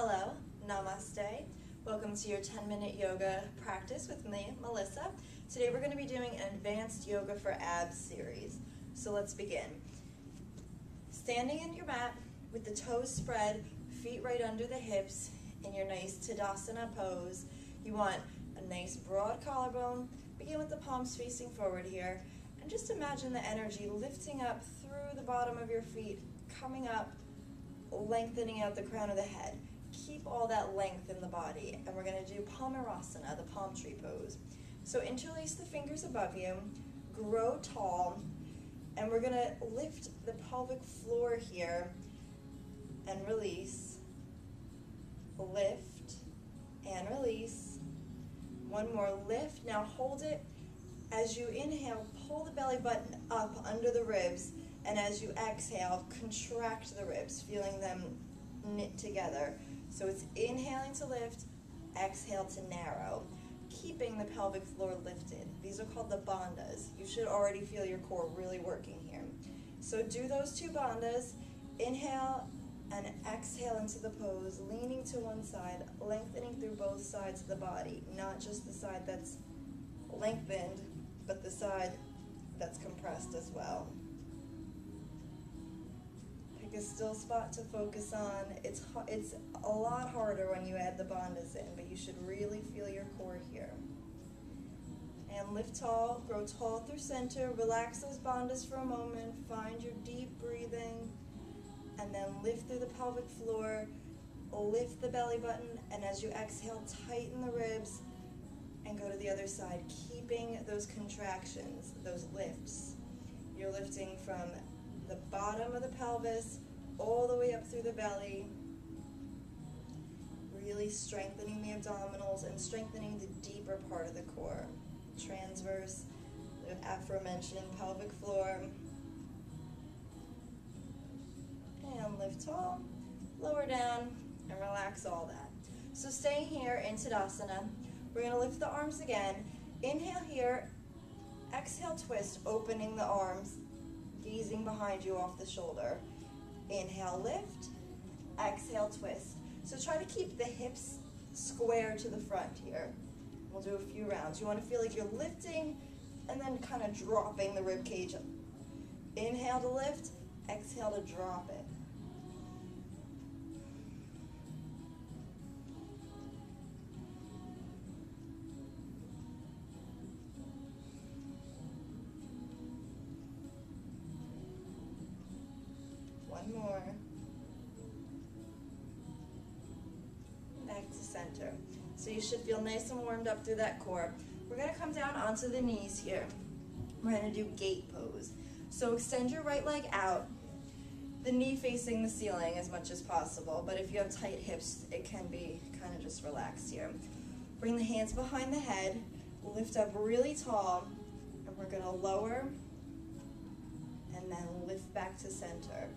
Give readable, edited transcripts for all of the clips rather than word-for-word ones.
Hello, namaste. Welcome to your 10-minute yoga practice with me, Melissa. Today we're going to be doing an advanced yoga for abs series. So let's begin. Standing in your mat with the toes spread, feet right under the hips in your nice Tadasana pose. You want a nice broad collarbone. Begin with the palms facing forward here. And just imagine the energy lifting up through the bottom of your feet, coming up, lengthening out the crown of the head. Keep all that length in the body. And we're going to do Palmarasana, the palm tree pose. So interlace the fingers above you, grow tall, and we're going to lift the pelvic floor here and release. Lift and release. One more lift. Now hold it. As you inhale, pull the belly button up under the ribs, and as you exhale, contract the ribs, feeling them knit together. So it's inhaling to lift, exhale to narrow, keeping the pelvic floor lifted. These are called the bandhas. You should already feel your core really working here. So do those two bandhas. Inhale and exhale into the pose, leaning to one side, lengthening through both sides of the body, not just the side that's lengthened, but the side that's compressed as well. Pick a still spot to focus on. It's a lot harder when you add the bandhas in, but you should really feel your core here. And lift tall, grow tall through center, relax those bandhas for a moment, find your deep breathing, and then lift through the pelvic floor, lift the belly button, and as you exhale, tighten the ribs, and go to the other side, keeping those contractions, those lifts. You're lifting from the bottom of the pelvis all the way up through the belly, really strengthening the abdominals and strengthening the deeper part of the core. Transverse, the aforementioned pelvic floor. And lift tall, lower down, and relax all that. So staying here in Tadasana. We're going to lift the arms again. Inhale here, exhale twist, opening the arms, gazing behind you off the shoulder. Inhale, lift, exhale, twist. So try to keep the hips square to the front here. We'll do a few rounds. You want to feel like you're lifting and then kind of dropping the rib cage. Inhale to lift, exhale to drop it. One more. Back to center. So you should feel nice and warmed up through that core. We're going to come down onto the knees here. We're going to do gate pose. So extend your right leg out, the knee facing the ceiling as much as possible, but if you have tight hips, it can be kind of just relaxed here. Bring the hands behind the head, lift up really tall, and we're going to lower and then lift back to center.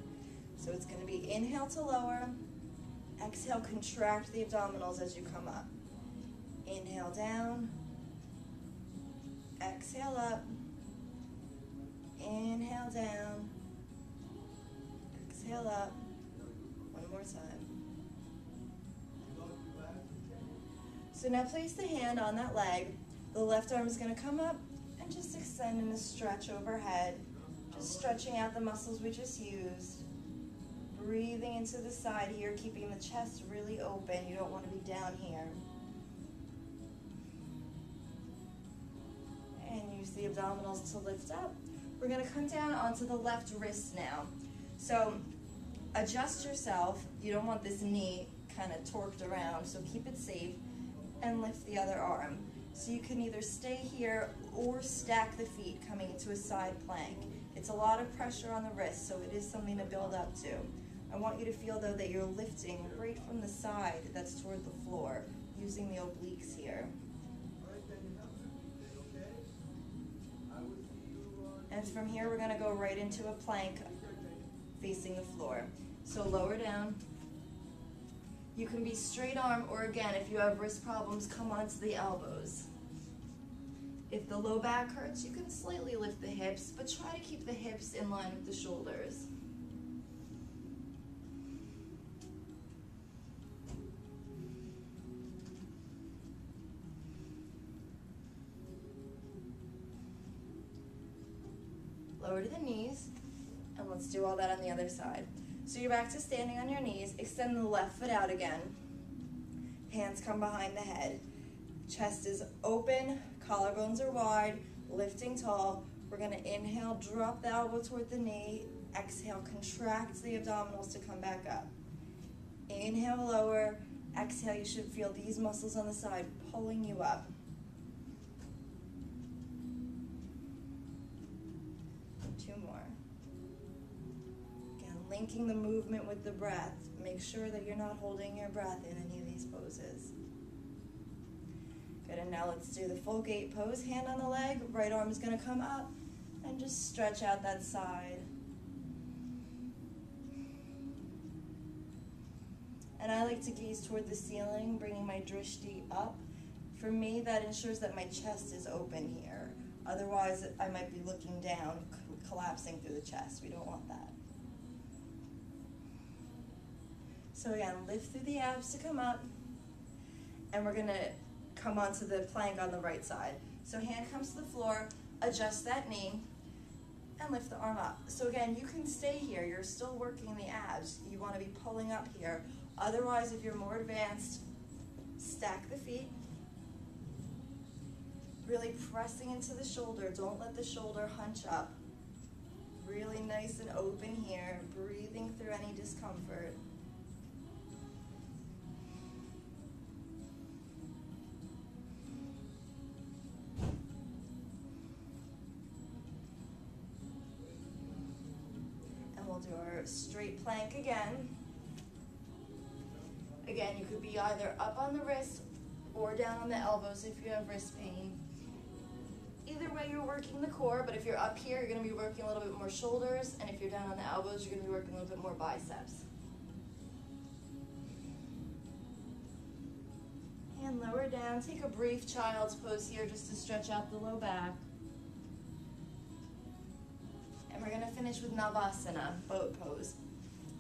So it's going to be inhale to lower, exhale, contract the abdominals as you come up. Inhale down, exhale up, inhale down, exhale up. One more time. So now place the hand on that leg. The left arm is going to come up and just extend in a stretch overhead, just stretching out the muscles we just used. Breathing into the side here, keeping the chest really open. You don't want to be down here. And use the abdominals to lift up. We're going to come down onto the left wrist now. So adjust yourself. You don't want this knee kind of torqued around, so keep it safe. And lift the other arm. So you can either stay here or stack the feet coming into a side plank. It's a lot of pressure on the wrist, so it is something to build up to. I want you to feel, though, that you're lifting right from the side that's toward the floor, using the obliques here. And from here, we're going to go right into a plank facing the floor. So lower down. You can be straight arm, or again, if you have wrist problems, come onto the elbows. If the low back hurts, you can slightly lift the hips, but try to keep the hips in line with the shoulders. lower to the knees, and let's do all that on the other side. So you're back to standing on your knees. Extend the left foot out again. Hands come behind the head. Chest is open, collarbones are wide, lifting tall. We're gonna inhale, drop the elbow toward the knee. Exhale, contract the abdominals to come back up. Inhale, lower. Exhale, you should feel these muscles on the side pulling you up. Two more. Again, linking the movement with the breath. Make sure that you're not holding your breath in any of these poses. Good, and now let's do the full gate pose. Hand on the leg, right arm is gonna come up, and just stretch out that side. And I like to gaze toward the ceiling, bringing my drishti up. For me, that ensures that my chest is open here. Otherwise, I might be looking down, collapsing through the chest. We don't want that. So again, lift through the abs to come up, and we're gonna come onto the plank on the right side. So hand comes to the floor, adjust that knee, and lift the arm up. So again, you can stay here. You're still working the abs. You wanna be pulling up here. Otherwise, if you're more advanced, stack the feet. Really pressing into the shoulder. Don't let the shoulder hunch up. Really nice and open here, breathing through any discomfort. And we'll do our straight plank again. Again, you could be either up on the wrist or down on the elbows if you have wrist pain. Either way, you're working the core, but if you're up here, you're gonna be working a little bit more shoulders, and if you're down on the elbows, you're gonna be working a little bit more biceps. And lower down, take a brief child's pose here just to stretch out the low back. And we're gonna finish with Navasana, boat pose.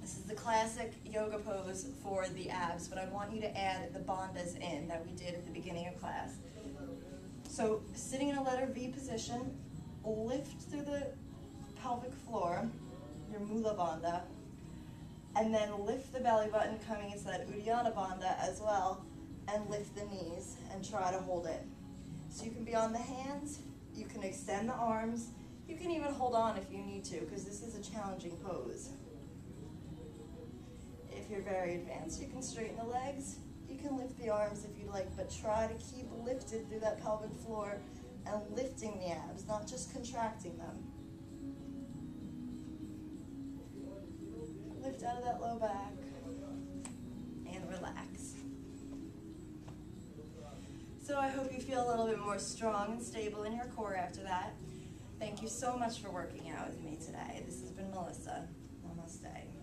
This is the classic yoga pose for the abs, but I want you to add the bandhas in that we did at the beginning of class. So sitting in a letter V position, lift through the pelvic floor, your Mula Bandha, and then lift the belly button coming into that Uddiyana Bandha as well, and lift the knees and try to hold it. So you can be on the hands, you can extend the arms, you can even hold on if you need to, because this is a challenging pose. If you're very advanced, you can straighten the legs, you can lift the arms if you'd like, but try to keep lifted through that pelvic floor and lifting the abs, not just contracting them. Lift out of that low back and relax. So I hope you feel a little bit more strong and stable in your core after that. Thank you so much for working out with me today. This has been Melissa. Namaste.